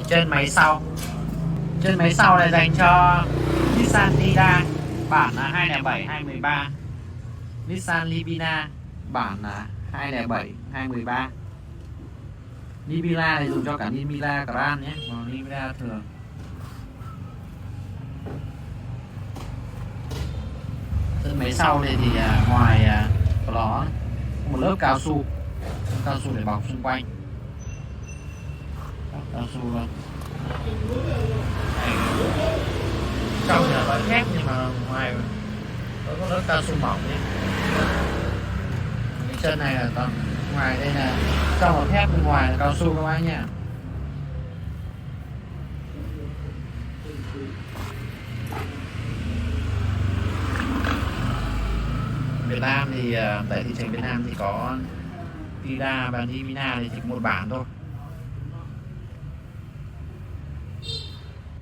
Chân máy sau này dành cho Nissan Tiida bản là 207 213, Nissan Livina bản là 207 213. Nivea này dùng cho cả Nivea Grand nhé, còn Nivea thường. Chân máy sau này thì ngoài của nó có một lớp cao su để bọc xung quanh, cao su luôn. Trong là có thép nhưng mà ngoài có lớp cao su mỏng nhé. Cái chân này là còn ngoài đây là trong là thép, bên ngoài là cao su các bác nhé. Việt Nam thì tại thị trường Việt Nam thì có Tiida và Livina thì chỉ có một bản thôi.